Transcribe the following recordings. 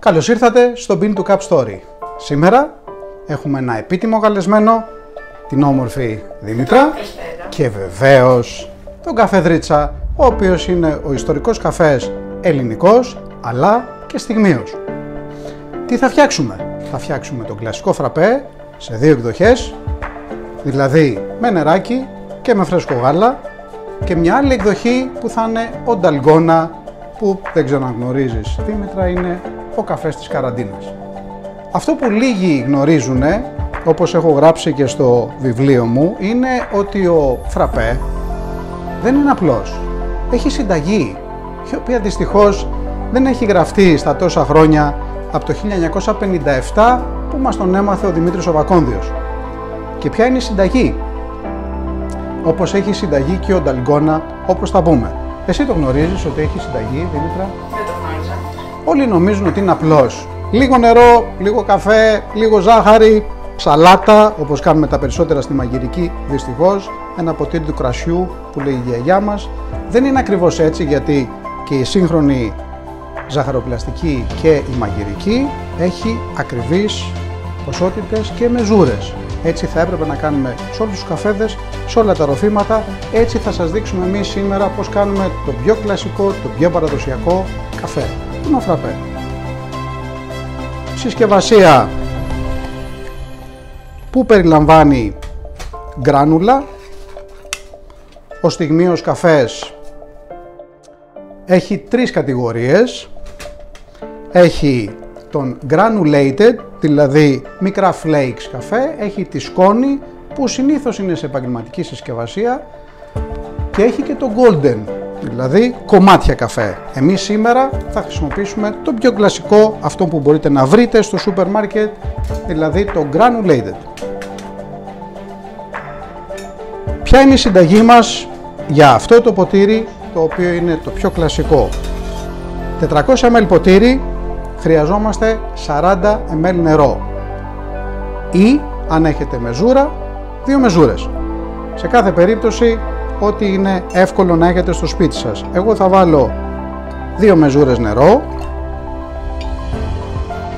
Καλώς ήρθατε στο Bean to Cup Story. Σήμερα έχουμε ένα επίτιμο καλεσμένο, την όμορφη Δήμητρα και βεβαίως τον Καφεδρίτσα, ο οποίος είναι ο ιστορικός καφές ελληνικός αλλά και στιγμίος. Τι θα φτιάξουμε? Θα φτιάξουμε τον κλασικό φραπέ σε δύο εκδοχές, δηλαδή με νεράκι και με φρέσκο γάλα, και μια άλλη εκδοχή που θα είναι ο Νταλγκόνα, που δεν ξέρω αν γνωρίζεις, Δήμητρα, είναι ο καφές της καραντίνας. Αυτό που λίγοι γνωρίζουν, όπως έχω γράψει και στο βιβλίο μου, είναι ότι ο φραπέ δεν είναι απλός. Έχει συνταγή, η οποία δυστυχώς δεν έχει γραφτεί στα τόσα χρόνια από το 1957 που μας τον έμαθε ο Δημήτρης ο Βακόνδιος. Και ποια είναι η συνταγή? Όπως έχει συνταγή και ο Νταλγκόνα, όπως θα πούμε. Εσύ το γνωρίζεις ότι έχει συνταγή, Δήμητρα? Δεν το γνώριζα. Όλοι νομίζουν ότι είναι απλός. Λίγο νερό, λίγο καφέ, λίγο ζάχαρη, σαλάτα, όπως κάνουμε τα περισσότερα στη μαγειρική, δυστυχώς, ένα ποτήρι του κρασιού που λέει η γιαγιά μας. Δεν είναι ακριβώς έτσι, γιατί και η σύγχρονη ζαχαροπλαστική και η μαγειρική έχει ακριβείς ποσότητες και μεζούρες. Έτσι θα έπρεπε να κάνουμε σε όλους τους καφέδες, σε όλα τα ροφήματα. Έτσι θα σας δείξουμε εμείς σήμερα πώς κάνουμε το πιο κλασικό, το πιο παραδοσιακό καφέ, τον φραπέ. Συσκευασία που περιλαμβάνει γκράνουλα. Ο στιγμίος καφές έχει τρεις κατηγορίες. Έχει τον granulated, δηλαδή μικρά flakes καφέ, έχει τη σκόνη που συνήθως είναι σε επαγγελματική συσκευασία, και έχει και το golden, δηλαδή κομμάτια καφέ. Εμείς σήμερα θα χρησιμοποιήσουμε το πιο κλασικό, αυτό που μπορείτε να βρείτε στο σούπερ μάρκετ, δηλαδή το granulated. Ποια είναι η συνταγή μας για αυτό το ποτήρι, το οποίο είναι το πιο κλασικό? 400 ml ποτήρι, χρειαζόμαστε 40 ml νερό, ή αν έχετε μεζούρα, 2 μεζούρες. Σε κάθε περίπτωση ό,τι είναι εύκολο να έχετε στο σπίτι σας. Εγώ θα βάλω 2 μεζούρες νερό,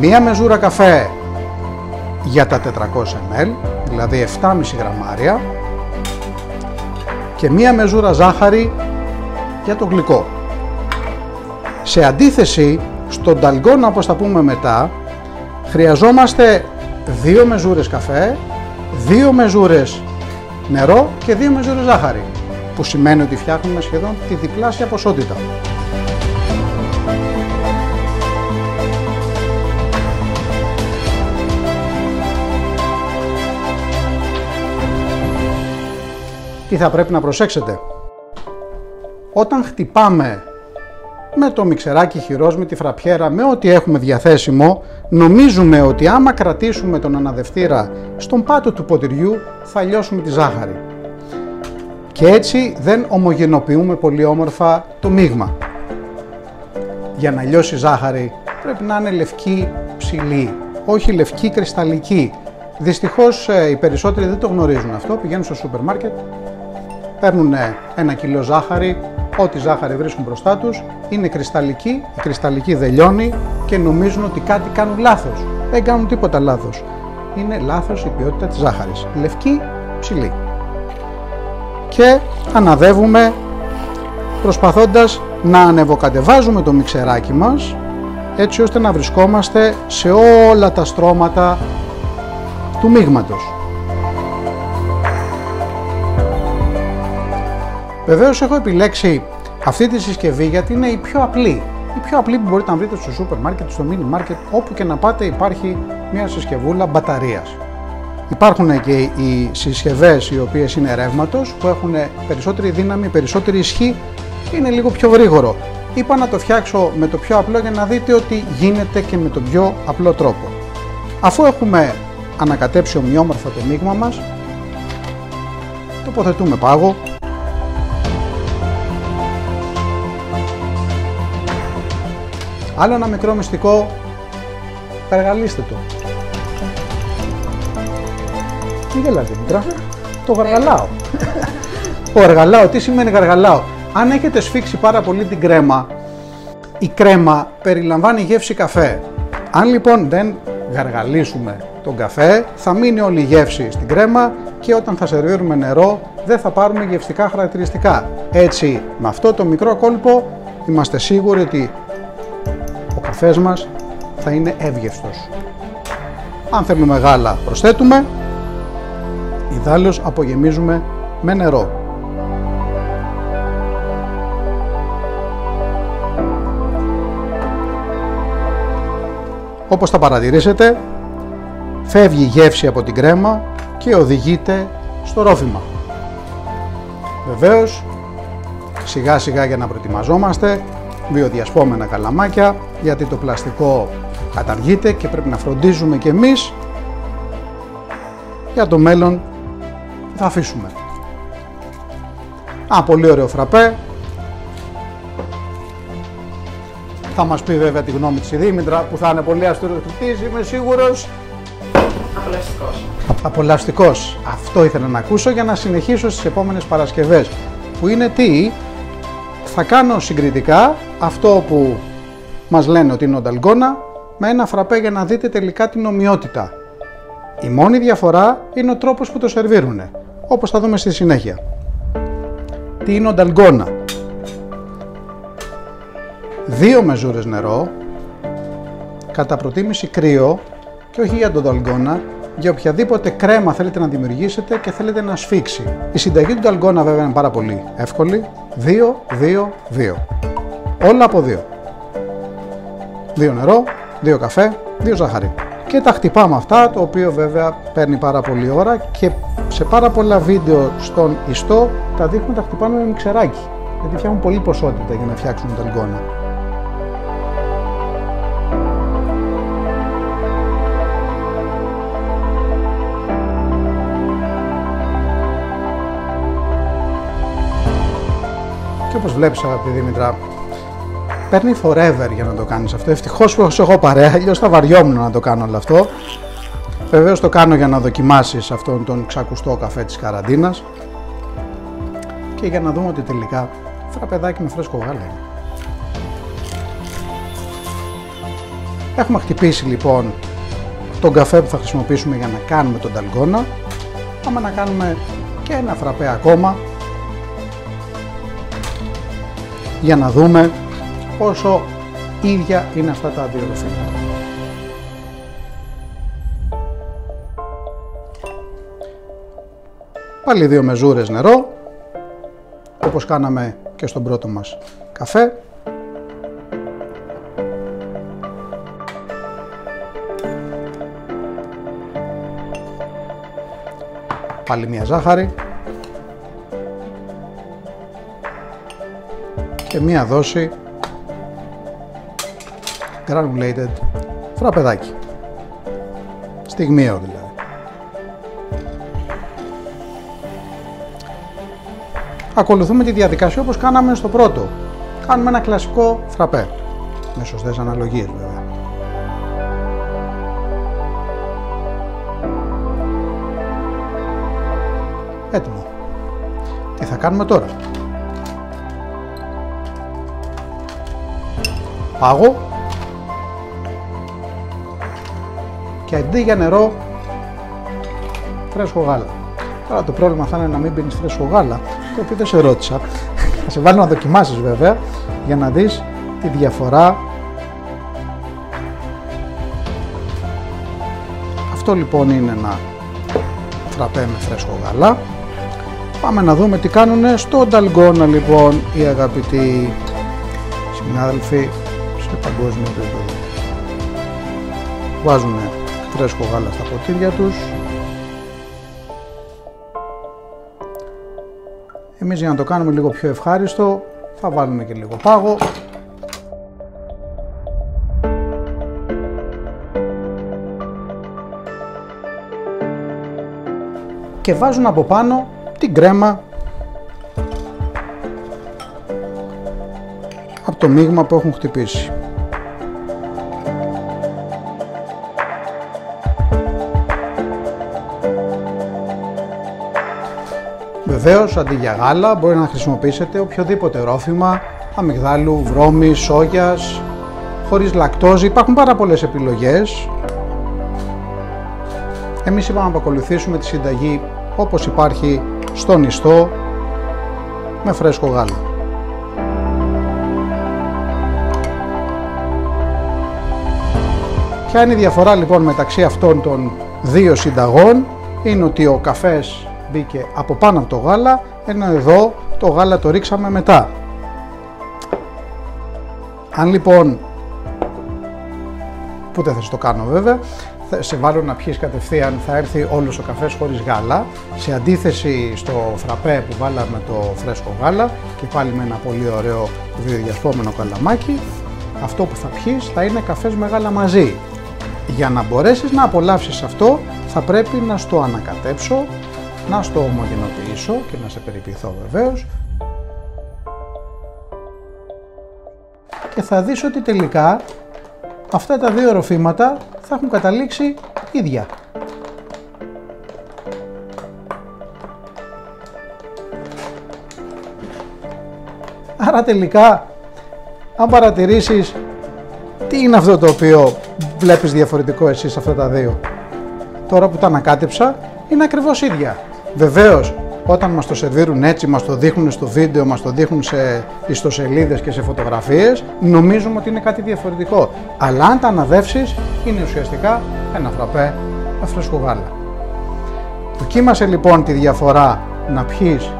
1 μεζούρα καφέ για τα 400 ml, δηλαδή 7,5 γραμμάρια, και 1 μεζούρα ζάχαρη για το γλυκό. Σε αντίθεση, στον Νταλγκόνα, όπως θα πούμε μετά, χρειαζόμαστε 2 μεζούρες καφέ, 2 μεζούρες νερό και 2 μεζούρες ζάχαρη, που σημαίνει ότι φτιάχνουμε σχεδόν τη διπλάσια ποσότητα. Τι θα πρέπει να προσέξετε? Όταν χτυπάμε με το μιξεράκι χειρός, με τη φραπιέρα, με ό,τι έχουμε διαθέσιμο, νομίζουμε ότι άμα κρατήσουμε τον αναδευτήρα στον πάτο του ποτηριού θα λιώσουμε τη ζάχαρη. Και έτσι δεν ομογενοποιούμε πολύ όμορφα το μείγμα. Για να λιώσει η ζάχαρη πρέπει να είναι λευκή ψηλή, όχι λευκή κρυσταλλική. Δυστυχώς οι περισσότεροι δεν το γνωρίζουν αυτό, πηγαίνουν στο σούπερ μάρκετ, παίρνουν 1 κιλό ζάχαρη, ό,τι ζάχαρη βρίσκουν μπροστά τους, είναι κρυσταλλική, η κρυσταλλική δεν λιώνει και νομίζουν ότι κάτι κάνουν λάθος. Δεν κάνουν τίποτα λάθος. Είναι λάθος η ποιότητα της ζάχαρης. Λευκή, ψηλή. Και αναδεύουμε προσπαθώντας να ανεβοκατεβάζουμε το μιξεράκι μας, έτσι ώστε να βρισκόμαστε σε όλα τα στρώματα του μείγματος. Βεβαίως έχω επιλέξει αυτή τη συσκευή γιατί είναι η πιο απλή. Η πιο απλή που μπορείτε να βρείτε στο σούπερ μάρκετ, στο μίνι μάρκετ, όπου και να πάτε υπάρχει μια συσκευούλα μπαταρίας. Υπάρχουν και οι συσκευές οι οποίες είναι ρεύματος, που έχουν περισσότερη δύναμη, περισσότερη ισχύ, είναι λίγο πιο γρήγορο. Είπα να το φτιάξω με το πιο απλό για να δείτε ότι γίνεται και με τον πιο απλό τρόπο. Αφού έχουμε ανακατέψει ομοιόμορφα το μείγμα μας, τοποθετούμε πάγο. Άλλο ένα μικρό μυστικό, γαργαλίστε το. Τι γελάτε, Μητρά? Το γαργαλάω. Γαργαλάω, τι σημαίνει γαργαλάω? Αν έχετε σφίξει πάρα πολύ την κρέμα, η κρέμα περιλαμβάνει γεύση καφέ. Αν λοιπόν δεν γαργαλίσουμε τον καφέ, θα μείνει όλη η γεύση στην κρέμα και όταν θα σερβίρουμε νερό δεν θα πάρουμε γευστικά χαρακτηριστικά. Έτσι, με αυτό το μικρό κόλπο είμαστε σίγουροι ότι ο καφές μας θα είναι εύγευστος. Αν θέλουμε γάλα προσθέτουμε, ιδάλλως απογεμίζουμε με νερό. Όπως θα παρατηρήσετε, φεύγει η γεύση από την κρέμα και οδηγείται στο ρόφημα. Βεβαίως, σιγά σιγά για να προετοιμαζόμαστε, βιοδιασπόμενα καλαμάκια, γιατί το πλαστικό καταργείται και πρέπει να φροντίζουμε και εμείς για το μέλλον θα αφήσουμε. Πολύ ωραίο φραπέ. Θα μας πει βέβαια τη γνώμη της η Δήμητρα που θα είναι πολύ αυστηροκριτής, είμαι σίγουρος. Απολαυστικός. Αυτό ήθελα να ακούσω για να συνεχίσω στις επόμενες Παρασκευές. Που είναι τι? Θα κάνω συγκριτικά αυτό που μας λένε ότι είναι ο νταλγκόνα με ένα φραπέ για να δείτε τελικά την ομοιότητα. Η μόνη διαφορά είναι ο τρόπος που το σερβίρουνε, όπως θα δούμε στη συνέχεια. Τι είναι ο νταλγκόνα? 2 μεζούρες νερό, κατά προτίμηση κρύο και όχι για τον νταλγκόνα, για οποιαδήποτε κρέμα θέλετε να δημιουργήσετε και θέλετε να σφίξει. Η συνταγή του νταλγκόνα βέβαια είναι πάρα πολύ εύκολη. 2-2-2. Όλα από 2. 2 νερό, 2 καφέ, 2 ζάχαρη. Και τα χτυπάμε αυτά, το οποίο βέβαια παίρνει πάρα πολύ ώρα και σε πάρα πολλά βίντεο στον ιστό τα δείχνουμε τα χτυπάμε με μιξεράκι. Γιατί φτιάχνουν πολλή ποσότητα για να φτιάξουν νταλγκόνα. Και όπως βλέπεις αγαπητή Δήμητρα, παίρνει forever για να το κάνεις αυτό. Ευτυχώς που έχω παρέα, αλλιώς θα βαριόμουν να το κάνω όλο αυτό. Βεβαίως το κάνω για να δοκιμάσεις αυτόν τον ξακουστό καφέ της καραντίνας και για να δούμε ότι τελικά φραπεδάκι με φρέσκο γάλα είναι. Έχουμε χτυπήσει λοιπόν τον καφέ που θα χρησιμοποιήσουμε για να κάνουμε τον νταλγκόνα. Πάμε να κάνουμε και ένα φραπέ ακόμα για να δούμε πόσο ίδια είναι αυτά τα δύο ροφήματα. Πάλι 2 μεζούρες νερό, όπως κάναμε και στον πρώτο μας καφέ. Πάλι 1 ζάχαρη και 1 δόση granulated φραπεδάκι, στιγμιαίο δηλαδή. Ακολουθούμε τη διαδικασία όπως κάναμε στο πρώτο. Κάνουμε ένα κλασικό φραπέ, με σωστές αναλογίες βέβαια. Έτοιμο. Τι θα κάνουμε τώρα? Πάγο και αντί για νερό, φρέσκο γάλα. Τώρα το πρόβλημα θα είναι να μην πίνεις φρέσκο γάλα, το οποίο δεν σε ρώτησα. Θα σε βάλω να δοκιμάσεις βέβαια, για να δεις τη διαφορά. Αυτό λοιπόν είναι ένα φραπέ με φρέσκο γάλα. Πάμε να δούμε τι κάνουν στο νταλγκόνα λοιπόν οι αγαπητοί συνάδελφοι σε παγκόσμιο επίπεδο. Βάζουν φρέσκο γάλα στα ποτήρια τους. Εμείς για να το κάνουμε λίγο πιο ευχάριστο θα βάλουμε και λίγο πάγο. Και βάζουν από πάνω την κρέμα από το μείγμα που έχουν χτυπήσει. Βεβαίως, αντί για γάλα μπορεί να χρησιμοποιήσετε οποιοδήποτε ρόφημα αμυγδάλου, βρώμης, σόγιας, χωρίς λακτόζη, υπάρχουν πάρα πολλές επιλογές. Εμείς είπαμε να ακολουθήσουμε τη συνταγή όπως υπάρχει στον ιστό, με φρέσκο γάλα. Ποια είναι η διαφορά λοιπόν μεταξύ αυτών των δύο συνταγών? Είναι ότι ο καφές μπήκε από πάνω από το γάλα, ενώ εδώ το γάλα το ρίξαμε μετά. Αν λοιπόν, που δεν θα το κάνω βέβαια, θα σε βάλω να πιείς κατευθείαν, θα έρθει όλος ο καφές χωρίς γάλα, σε αντίθεση στο φραπέ που βάλαμε το φρέσκο γάλα και πάλι με ένα πολύ ωραίο βιοδιασπόμενο καλαμάκι. Αυτό που θα πιείς θα είναι καφές με γάλα μαζί. Για να μπορέσεις να απολαύσεις αυτό θα πρέπει να στο ανακατέψω, να στο ομογενοποιήσω και να σε περιποιηθώ βεβαίως, και θα δεις ότι τελικά αυτά τα δύο ροφήματα θα έχουν καταλήξει ίδια. Άρα τελικά, αν παρατηρήσεις, τι είναι αυτό το οποίο βλέπεις διαφορετικό εσύ σε αυτά τα δύο? Τώρα που τα ανακάτεψα, είναι ακριβώς ίδια. Βεβαίως, όταν μας το σερβίρουν έτσι, μας το δείχνουν στο βίντεο, μας το δείχνουν σε ιστοσελίδες και σε φωτογραφίες, νομίζουμε ότι είναι κάτι διαφορετικό. Αλλά αν τα αναδεύσεις, είναι ουσιαστικά ένα φραπέ με φρέσκο γάλα. Δοκίμασε λοιπόν τη διαφορά να πιείς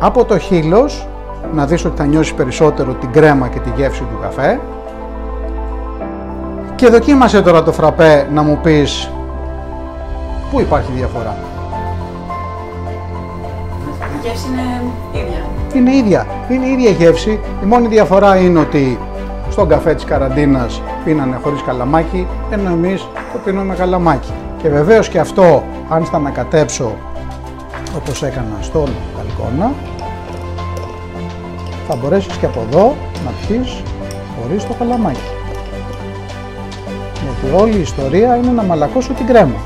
από το χείλος, να δεις ότι θα νιώσεις περισσότερο την κρέμα και τη γεύση του καφέ. Και δοκίμασε τώρα το φραπέ να μου πεις πού υπάρχει διαφορά. Η γεύση είναι ίδια. Είναι ίδια. Είναι η ίδια γεύση. Η μόνη διαφορά είναι ότι στον καφέ της καραντίνας πίνανε χωρίς καλαμάκι, ενώ εμείς το πίνουμε με καλαμάκι. Και βεβαίως και αυτό, αν στα ανακατέψω όπως έκανα στον μπαλκόνα, θα μπορέσεις και από εδώ να πιείς χωρίς το καλαμάκι. Γιατί όλη η ιστορία είναι να μαλακώσω την κρέμα.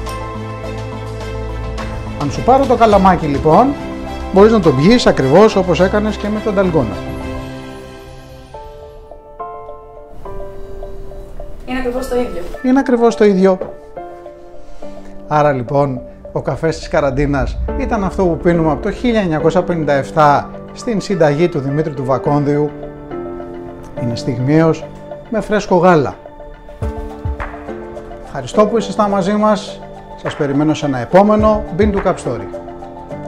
Αν σου πάρω το καλαμάκι λοιπόν, μπορείς να το πιείς ακριβώς όπως έκανες και με τον νταλγκόνα. Είναι ακριβώς το ίδιο. Είναι ακριβώς το ίδιο. Άρα λοιπόν, ο καφές της καραντίνας ήταν αυτό που πίνουμε από το 1957 στην συνταγή του Δημήτρη του Βακόνδιου. Είναι στιγμίως με φρέσκο γάλα. Ευχαριστώ που ήσασταν μαζί μας. Σας περιμένω σε ένα επόμενο Bean to Cup Story.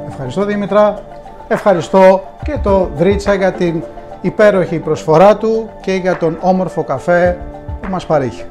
Ευχαριστώ Δήμητρα. Ευχαριστώ και το Βρίτσα για την υπέροχη προσφορά του και για τον όμορφο καφέ που μας παρέχει.